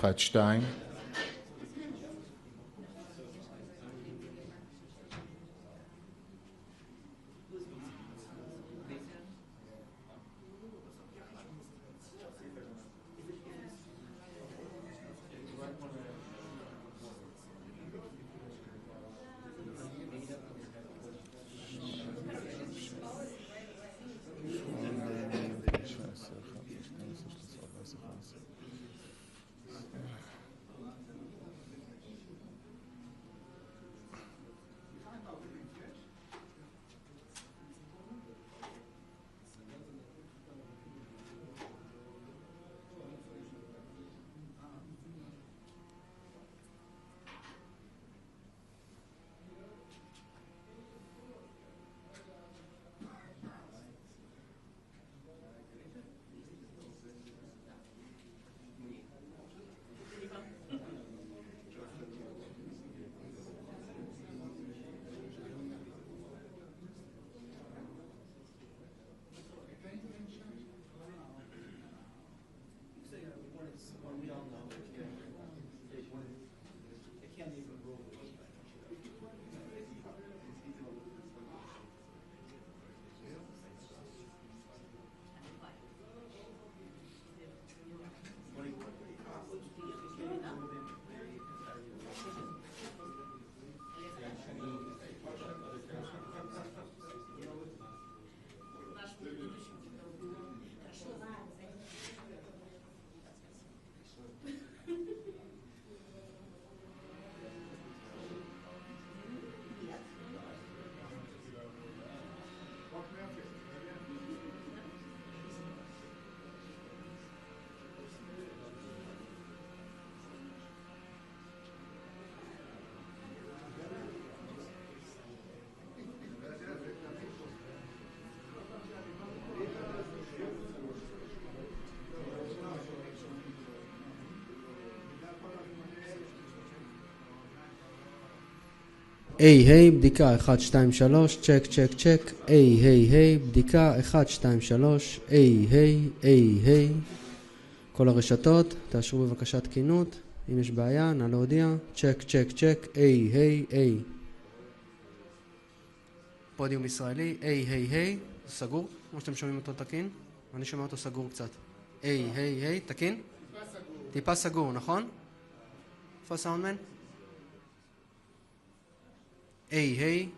12. היי, בדיקה 1, 2, 3, צ'ק, צ'ק, צ'ק. היי, בדיקה 1, 2, 3. היי. כל הרשתות, תאשרו בבקשה תקינות. אם יש בעיה, נא להודיע. צ'ק, צ'ק, צ'ק. היי. פודיום ישראלי. היי. סגור? כמו שאתם שומעים אותו תקין? אני שומע אותו סגור קצת. היי, תקין? טיפה סגור, נכון? איפה הסאונדמן? היי.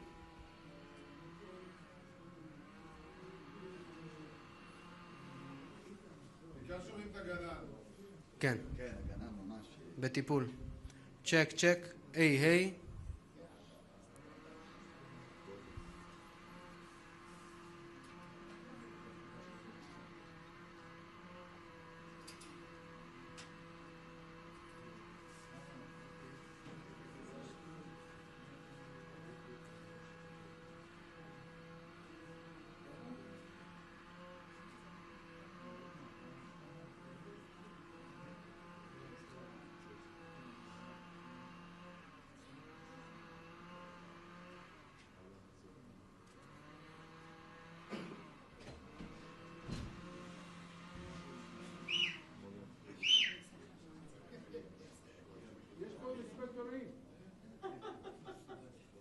שומעים את הגנן. כן. כן, הגנן ממש. בטיפול. צ'ק. היי.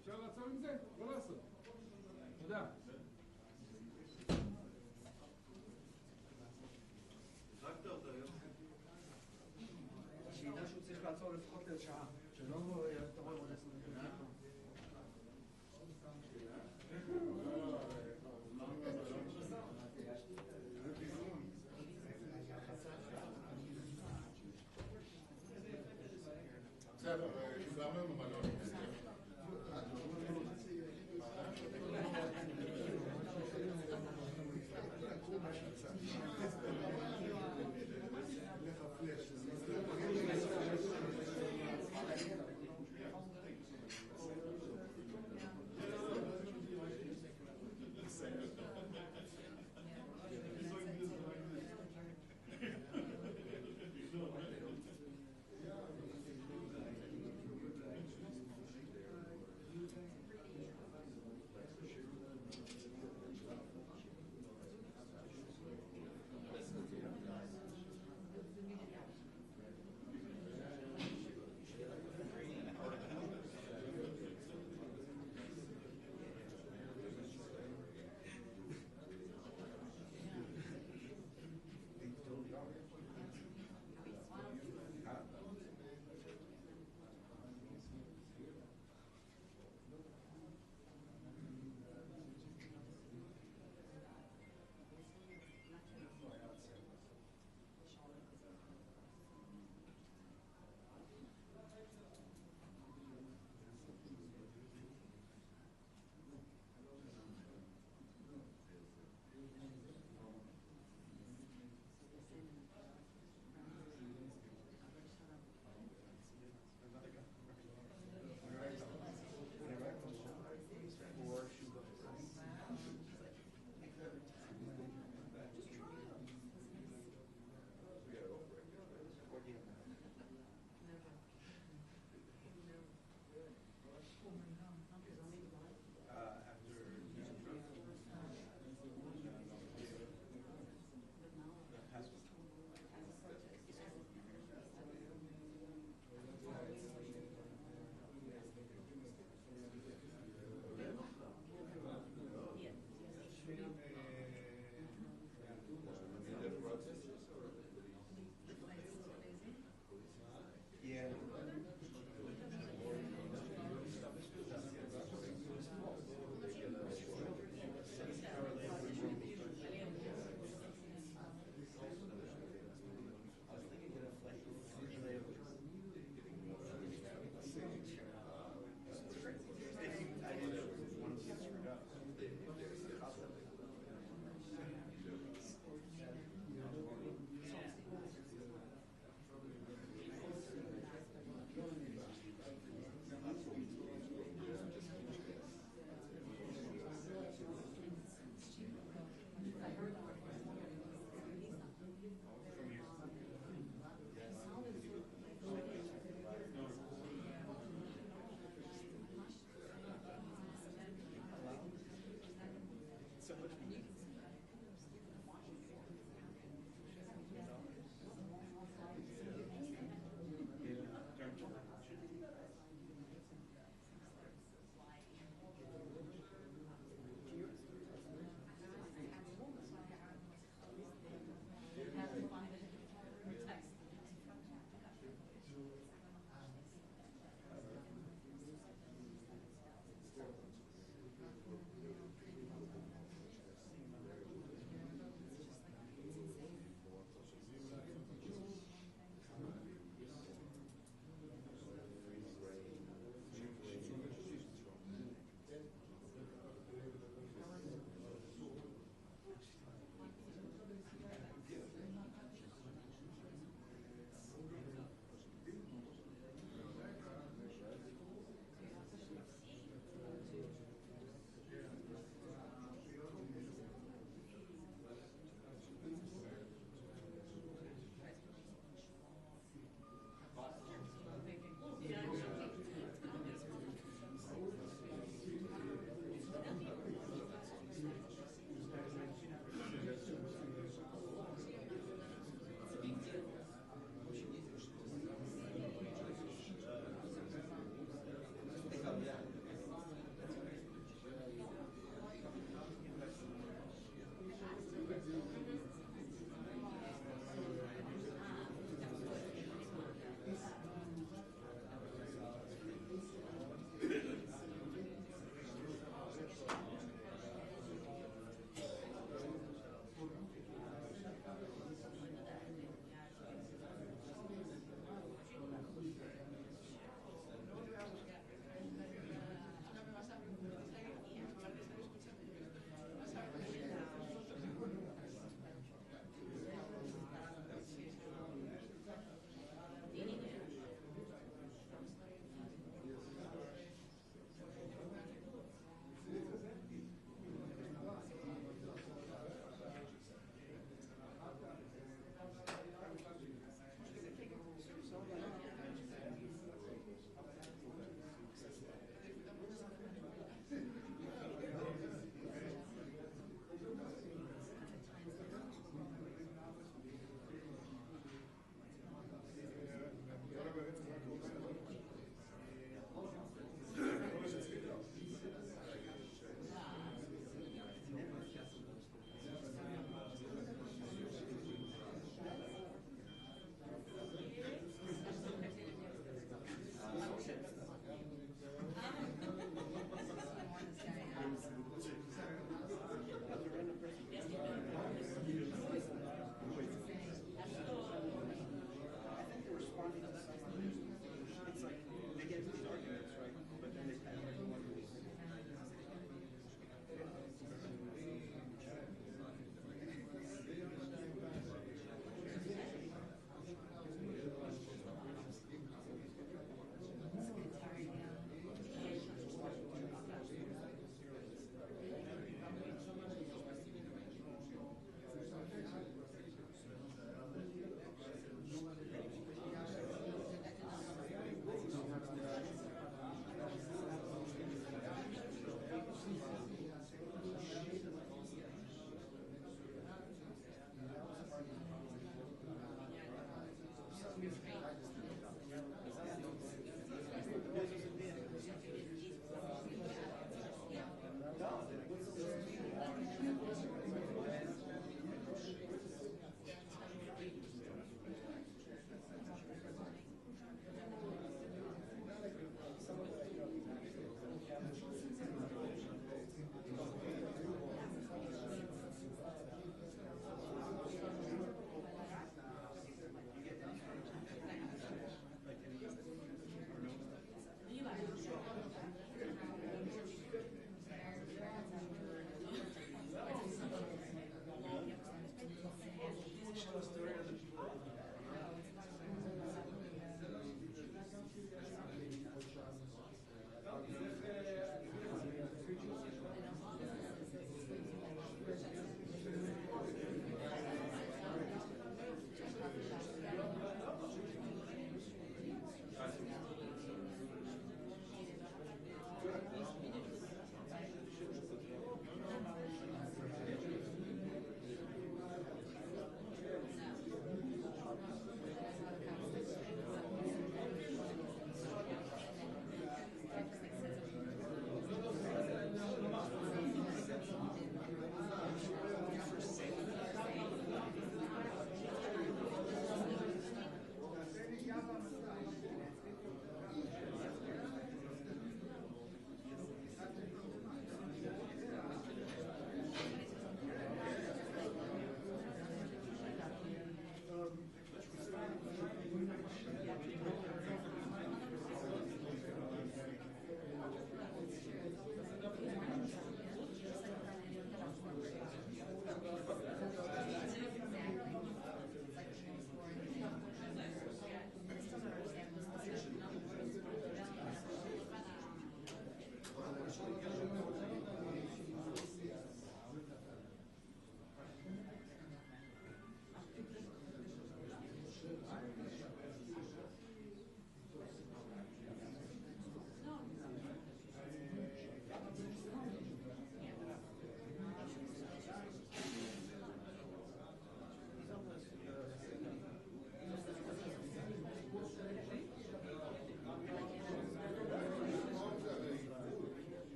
אפשר לעצור עם זה? לא לעשות. תודה. הצחקת אותה היום? שידע שהוא צריך לעצור לפחות לשעה, שלא תראה עוד 10 דקות. בסדר, חיברנו עם המלון.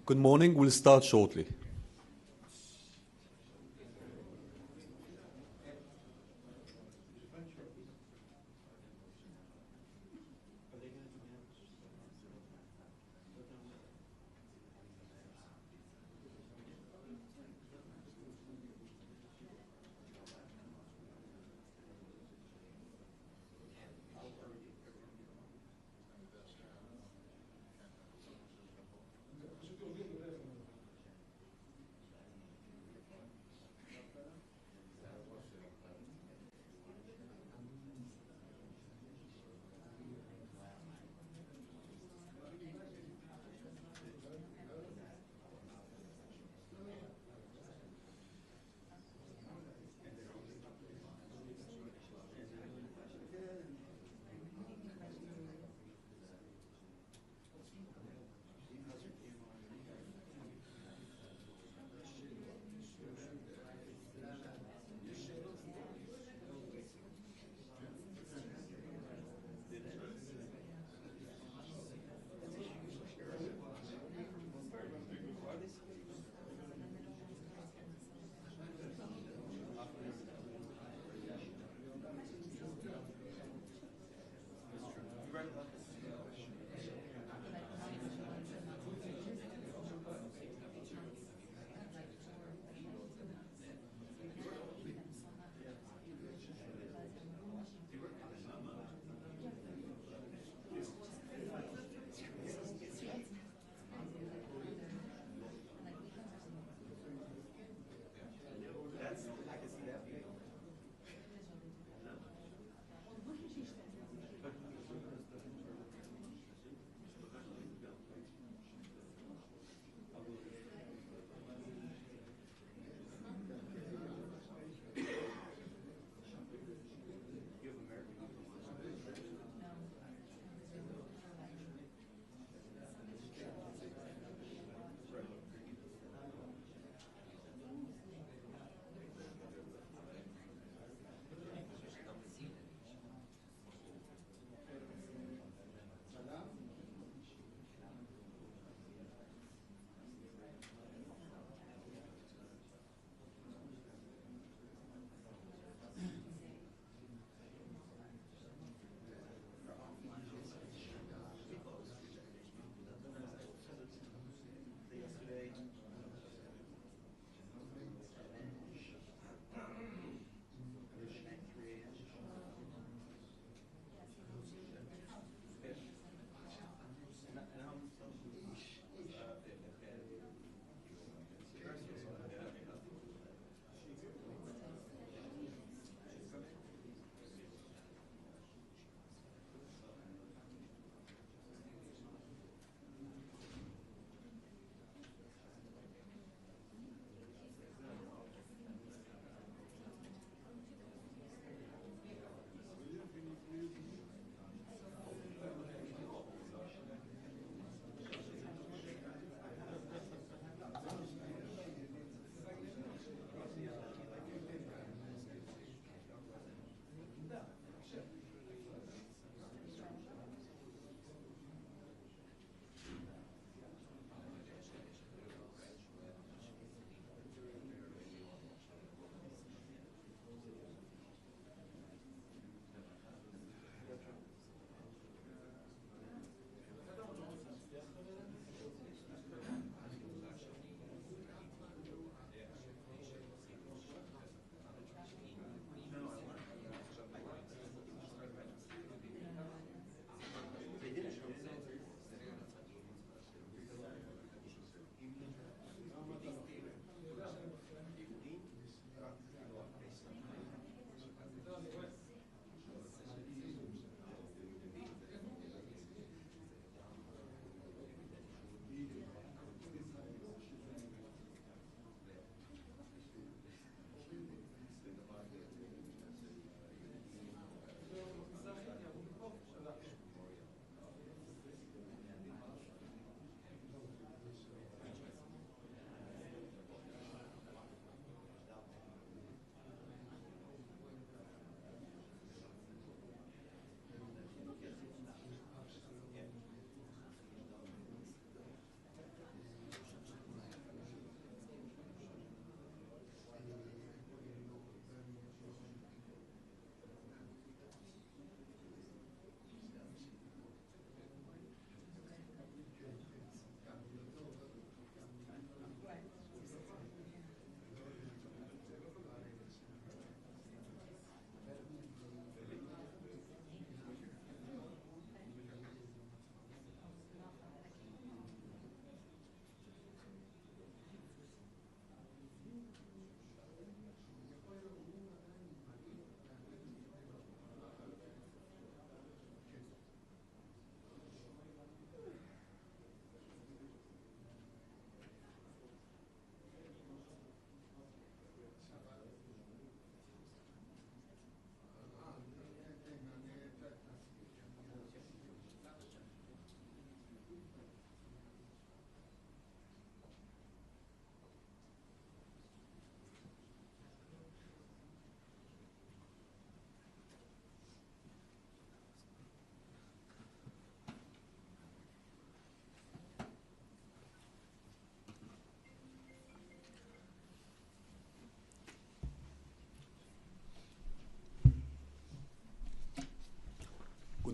Good morning. We'll start shortly.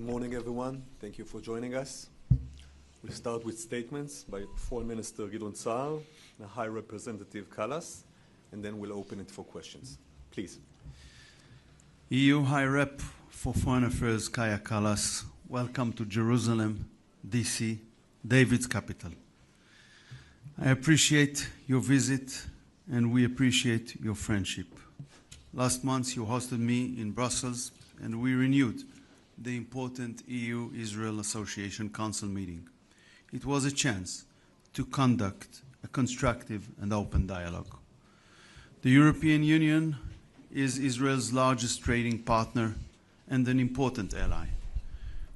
morning, everyone. Thank you for joining us. We start with statements by Foreign Minister Gideon and High Representative Kallas, and then we'll open it for questions. Please. EU High Rep for Foreign Affairs Saar Kallas, welcome to Jerusalem, DC, David's capital. I appreciate your visit and we appreciate your friendship. Last month you hosted me in Brussels and we renewed the important EU-Israel Association Council meeting. It was a chance to conduct a constructive and open dialogue. The European Union is Israel's largest trading partner and an important ally.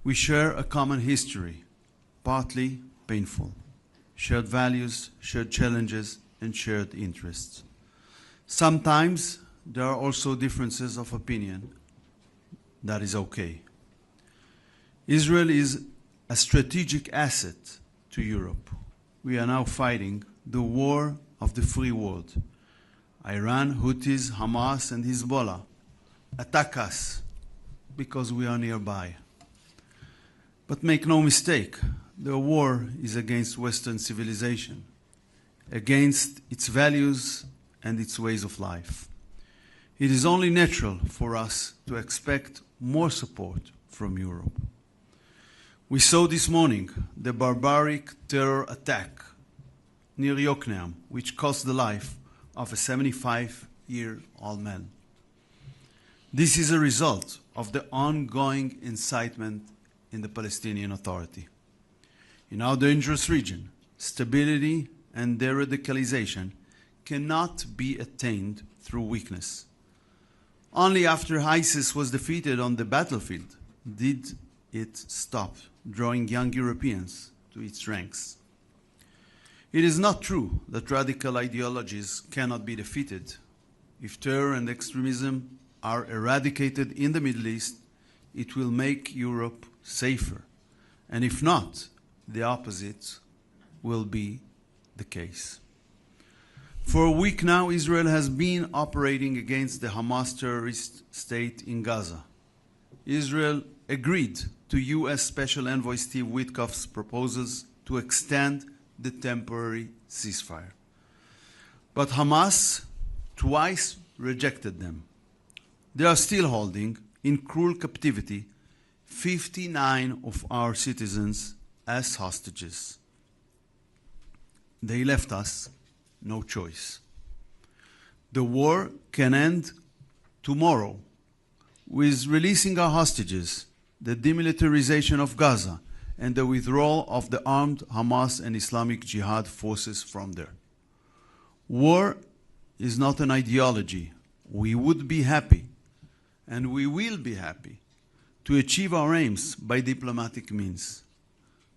We share a common history, partly painful, shared values, shared challenges, and shared interests. Sometimes there are also differences of opinion. That is okay. Israel is a strategic asset to Europe. We are now fighting the war of the free world. Iran, Houthis, Hamas, and Hezbollah attack us because we are nearby. But make no mistake, the war is against Western civilization, against its values and its ways of life. It is only natural for us to expect more support from Europe. We saw this morning the barbaric terror attack near Yokneam, which cost the life of a 75-year-old man. This is a result of the ongoing incitement in the Palestinian Authority. In our dangerous region, stability and de-radicalization cannot be attained through weakness. Only after ISIS was defeated on the battlefield did it stop drawing young Europeans to its ranks. It is not true that radical ideologies cannot be defeated. If terror and extremism are eradicated in the Middle East, it will make Europe safer. And if not, the opposite will be the case. For a week now, Israel has been operating against the Hamas terrorist state in Gaza. Israel agreed to U.S. Special Envoy Steve Witkoff's proposals to extend the temporary ceasefire. But Hamas twice rejected them. They are still holding in cruel captivity 59 of our citizens as hostages. They left us no choice. The war can end tomorrow with releasing our hostages, the demilitarization of Gaza, and the withdrawal of the armed Hamas and Islamic Jihad forces from there. War is not an ideology. We would be happy, and we will be happy, to achieve our aims by diplomatic means.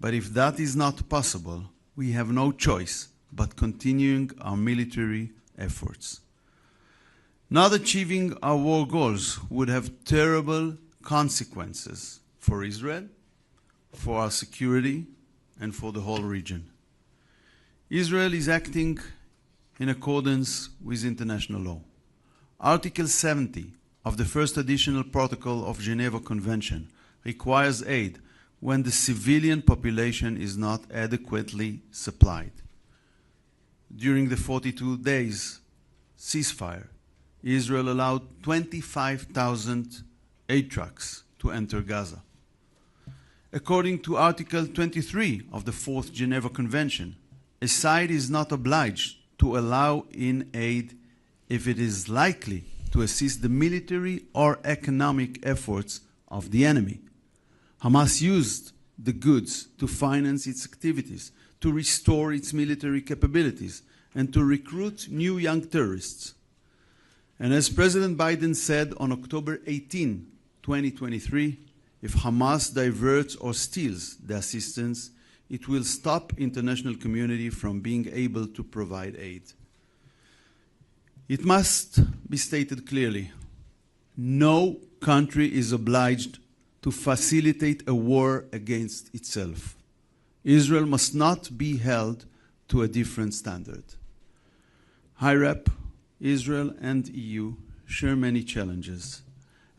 But if that is not possible, we have no choice but continuing our military efforts. Not achieving our war goals would have terrible consequences for Israel, for our security, and for the whole region. Israel is acting in accordance with international law. Article 70 of the first additional protocol of Geneva Convention requires aid when the civilian population is not adequately supplied. During the 42 days ceasefire, Israel allowed 25,000 aid trucks to enter Gaza. According to Article 23 of the Fourth Geneva Convention, a side is not obliged to allow in aid if it is likely to assist the military or economic efforts of the enemy. Hamas used the goods to finance its activities, to restore its military capabilities, and to recruit new young terrorists. And as President Biden said on October 18, 2023, if Hamas diverts or steals the assistance, it will stop international community from being able to provide aid. It must be stated clearly, no country is obliged to facilitate a war against itself. Israel must not be held to a different standard. High Rep, Israel and EU share many challenges,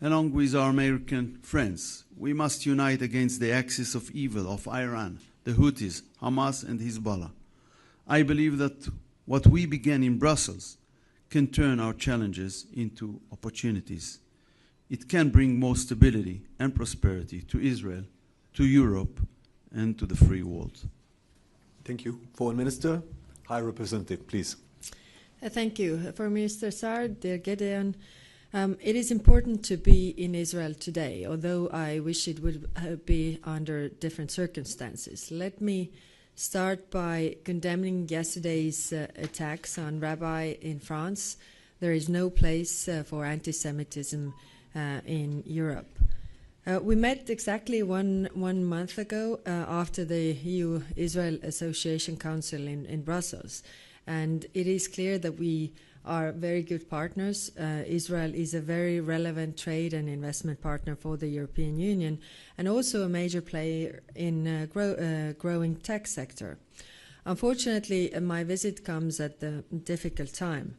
along with our American friends. We must unite against the axis of evil of Iran, the Houthis, Hamas, and Hezbollah. I believe that what we began in Brussels can turn our challenges into opportunities. It can bring more stability and prosperity to Israel, to Europe, and to the free world. Thank you. Foreign Minister, High Representative, please. Thank you. Foreign Minister Saar, dear Gideon, it is important to be in Israel today, although I wish it would be under different circumstances. Let me start by condemning yesterday's attacks on rabbi in France. There is no place for anti-Semitism in Europe. We met exactly one month ago after the EU-Israel Association Council in Brussels, and it is clear that we are very good partners. Israel is a very relevant trade and investment partner for the European Union and also a major player in growing tech sector. Unfortunately, my visit comes at a difficult time.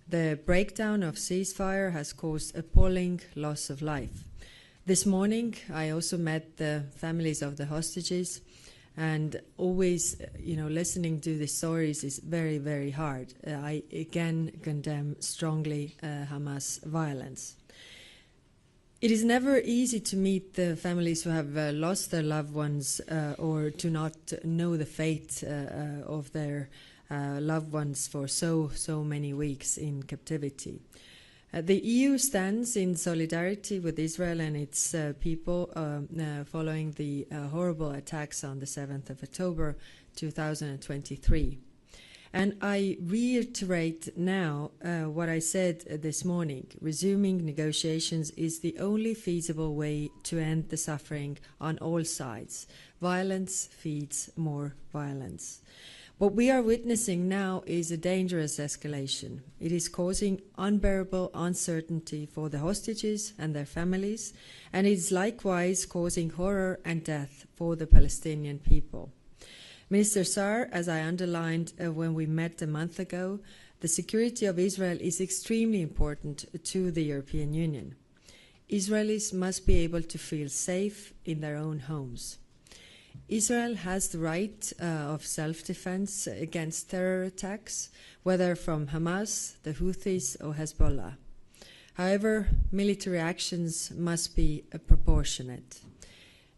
The breakdown of ceasefire has caused appalling loss of life. This morning, I also met the families of the hostages, and always, listening to the stories is very, very hard. I again condemn strongly Hamas violence. It is never easy to meet the families who have lost their loved ones or to not know the fate of their loved ones for so many weeks in captivity. The EU stands in solidarity with Israel and its people following the horrible attacks on the 7th of October 2023. And I reiterate now what I said this morning. Resuming negotiations is the only feasible way to end the suffering on all sides. Violence feeds more violence. What we are witnessing now is a dangerous escalation. It is causing unbearable uncertainty for the hostages and their families, and it is likewise causing horror and death for the Palestinian people. Minister Saar, as I underlined when we met a month ago, the security of Israel is extremely important to the European Union. Israelis must be able to feel safe in their own homes. Israel has the right of self-defense against terror attacks, whether from Hamas, the Houthis, or Hezbollah. However, military actions must be proportionate,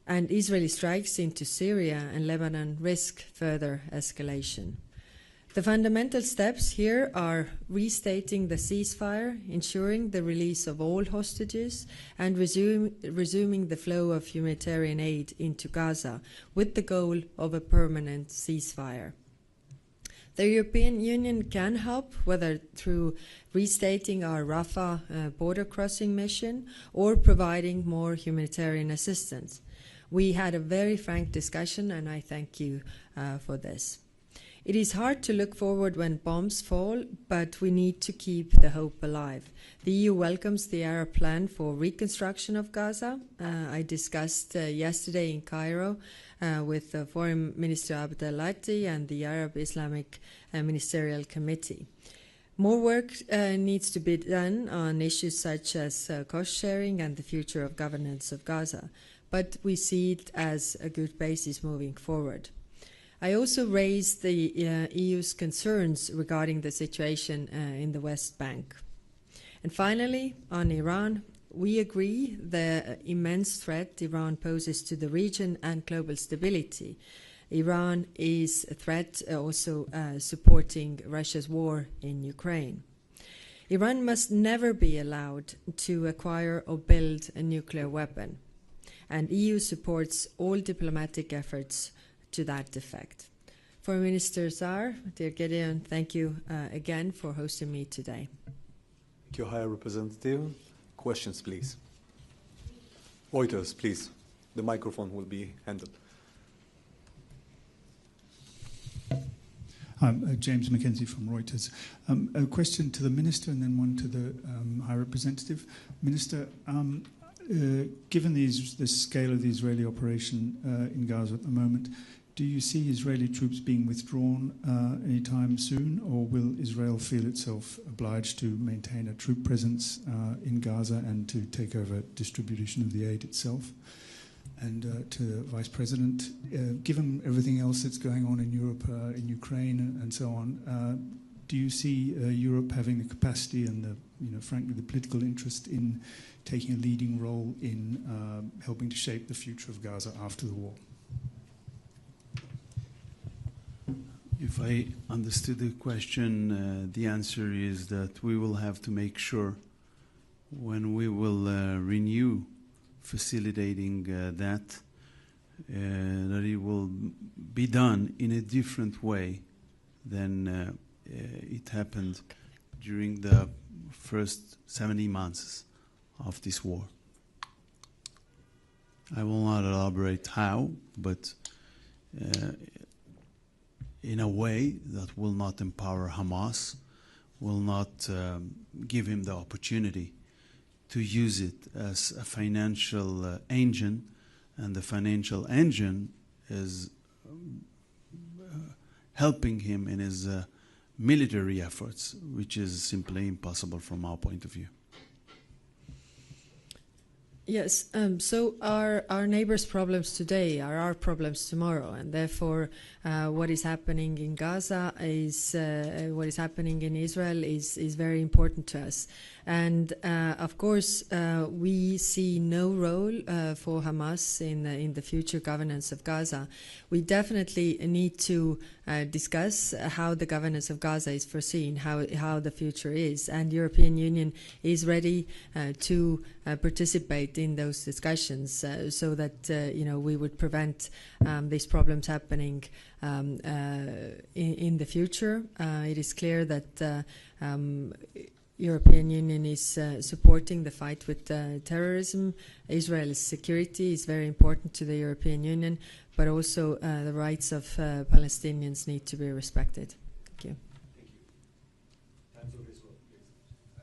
and Israeli strikes into Syria and Lebanon risk further escalation. The fundamental steps here are restating the ceasefire, ensuring the release of all hostages, and resuming the flow of humanitarian aid into Gaza with the goal of a permanent ceasefire. The European Union can help, whether through restating our Rafah border crossing mission or providing more humanitarian assistance. We had a very frank discussion, and I thank you for this. It is hard to look forward when bombs fall, but we need to keep the hope alive. The EU welcomes the Arab plan for reconstruction of Gaza. I discussed yesterday in Cairo with Foreign Minister Abdel Lati and the Arab Islamic Ministerial Committee. More work needs to be done on issues such as cost sharing and the future of governance of Gaza, but we see it as a good basis moving forward. I also raised the EU's concerns regarding the situation in the West Bank. And finally, on Iran, we agree the immense threat Iran poses to the region and global stability. Iran is a threat also supporting Russia's war in Ukraine. Iran must never be allowed to acquire or build a nuclear weapon, and EU supports all diplomatic efforts to that effect. Foreign Minister Saar, dear Gideon, thank you again for hosting me today. Thank you, High Representative. Questions, please. Reuters, please. The microphone will be handled. I'm James Mackenzie from Reuters. A question to the Minister and then one to the High Representative. Minister, given the scale of the Israeli operation in Gaza at the moment, Do you see Israeli troops being withdrawn anytime soon, or will Israel feel itself obliged to maintain a troop presence in Gaza and to take over distribution of the aid itself? And to the Vice President, given everything else that's going on in Europe, in Ukraine, and so on, do you see Europe having the capacity and frankly, the political interest in taking a leading role in helping to shape the future of Gaza after the war? If I understood the question, the answer is that we will have to make sure when we will renew facilitating that it will be done in a different way than it happened during the first 70 months of this war. I will not elaborate how, but in a way that will not empower Hamas, will not give him the opportunity to use it as a financial engine, and the financial engine is helping him in his military efforts, which is simply impossible from our point of view. Yes, so our neighbors' problems today are our problems tomorrow, and therefore what is happening in Gaza is what is happening in Israel is very important to us. And of course, we see no role for Hamas in the future governance of Gaza. We definitely need to discuss how the governance of Gaza is foreseen, how the future is, and European Union is ready to participate in those discussions so that we would prevent these problems happening in the future. It is clear that European Union is supporting the fight with terrorism. Israel's security is very important to the European Union, but also the rights of Palestinians need to be respected. Thank you. Times of Israel, please.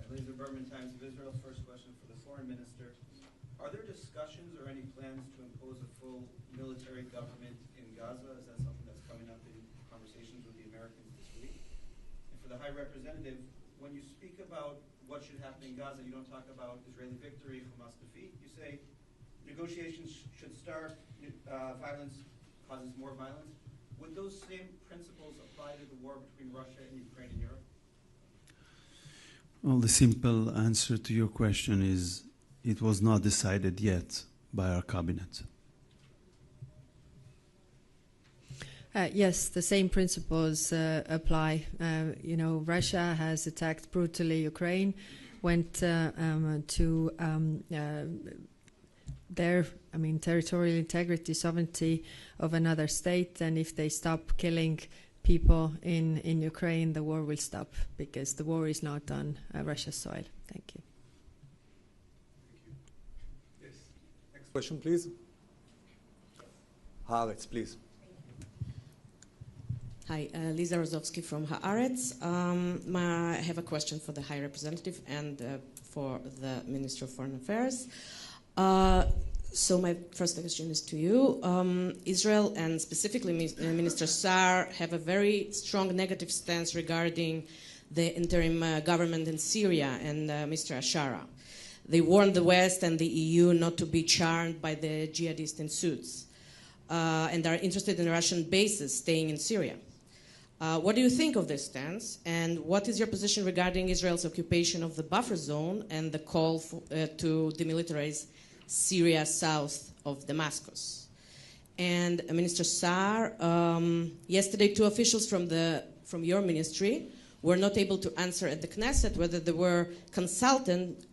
Laser Berman, Times of Israel. First question for the Foreign Minister. Are there discussions or any plans to impose a full military government in Gaza? Is that something that's coming up in conversations with the Americans this week? And for the High Representative, when you speak about what should happen in Gaza, you don't talk about Israeli victory, Hamas defeat. You say negotiations should start, violence causes more violence. Would those same principles apply to the war between Russia and Ukraine and Europe? Well, the simple answer to your question is it was not decided yet by our cabinet. Yes, the same principles apply. Russia has attacked brutally Ukraine, went to their, territorial integrity, sovereignty of another state, and if they stop killing people in Ukraine, the war will stop, because the war is not on Russia's soil. Thank you. Yes. Next question, please. Haaretz, please. Hi, Lisa Rozovsky from Haaretz. I have a question for the High Representative and for the Minister of Foreign Affairs. So my first question is to you. Israel and specifically Minister Saar have a very strong negative stance regarding the interim government in Syria and Mr. Ashara. They warned the West and the EU not to be charmed by the jihadists in suits and are interested in Russian bases staying in Syria. What do you think of this stance, and what is your position regarding Israel's occupation of the buffer zone and the call to demilitarize Syria south of Damascus? And Minister Saar, yesterday 2 officials from your ministry were not able to answer at the Knesset whether they were consulted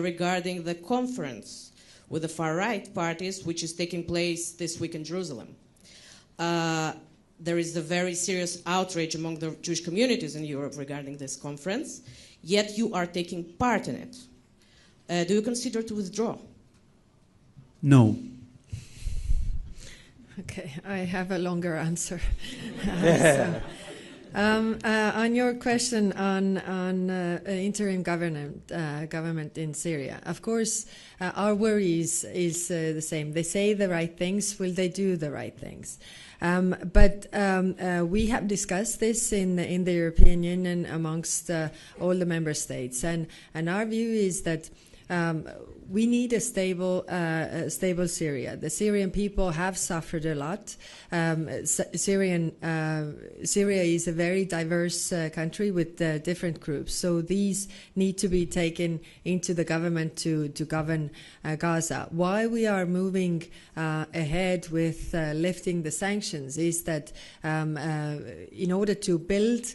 regarding the conference with the far-right parties, which is taking place this week in Jerusalem. There is a very serious outrage among the Jewish communities in Europe regarding this conference, yet you are taking part in it. Do you consider to withdraw? No. Okay, I have a longer answer. On your question on interim government in Syria, of course, our worry is the same. They say the right things. Will they do the right things? But we have discussed this in the European Union amongst all the member states, and our view is that we need a stable Syria. The Syrian people have suffered a lot. Syria is a very diverse country with different groups. So these need to be taken into the government to govern Gaza. Why we are moving ahead with lifting the sanctions is that in order to build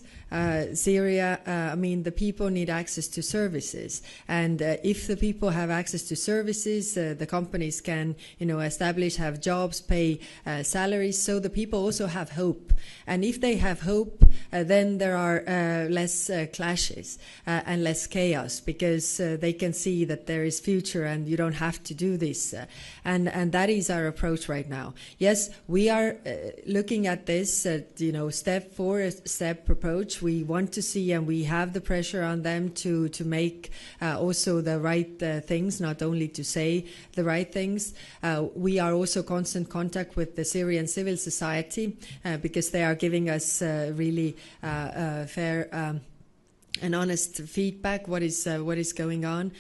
Syria, the people need access to services, and if the people have access to services, the companies can, establish, have jobs, pay salaries. So the people also have hope, and if they have hope, then there are less clashes and less chaos, because they can see that there is future, and you don't have to do this. And that is our approach right now. Yes, we are looking at this, step for step approach. We want to see, and we have the pressure on them to make also the right things, not only to say the right things. We are also constant contact with the Syrian civil society because they are giving us really fair and honest feedback. What is going on?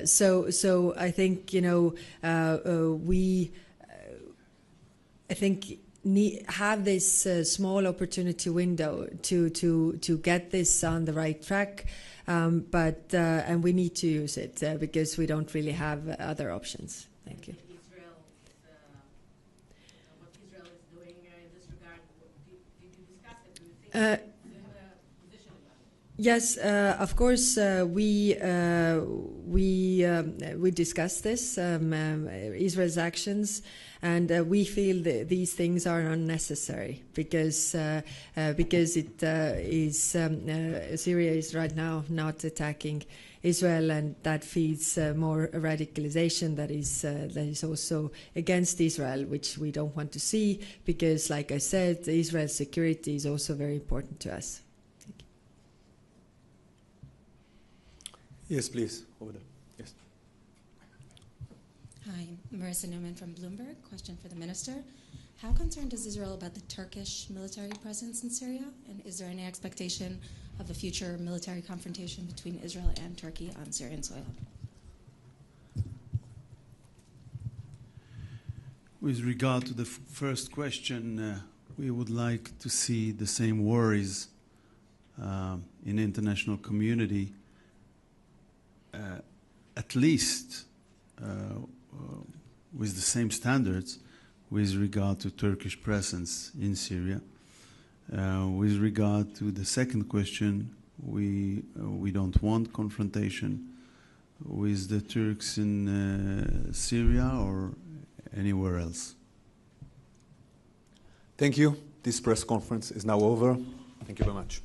So I think have this small opportunity window to get this on the right track, but we need to use it because we don't really have other options. Thank you. What Israel is doing in this regard, did you discuss it? Do you think do you have a position about it? Yes, of course, we discussed this, Israel's actions, and we feel that these things are unnecessary because it is Syria is right now not attacking Israel, and that feeds more radicalization that is also against Israel, which we don't want to see, because, like I said, Israel's security is also very important to us. Yes, please, over there. Yes. Hi, Marissa Newman from Bloomberg. Question for the minister. How concerned is Israel about the Turkish military presence in Syria? And is there any expectation of a future military confrontation between Israel and Turkey on Syrian soil? With regard to the first question, we would like to see the same worries in the international community, at least with the same standards with regard to Turkish presence in Syria. With regard to the second question, we don't want confrontation with the Turks in Syria or anywhere else. Thank you. This press conference is now over. Thank you very much.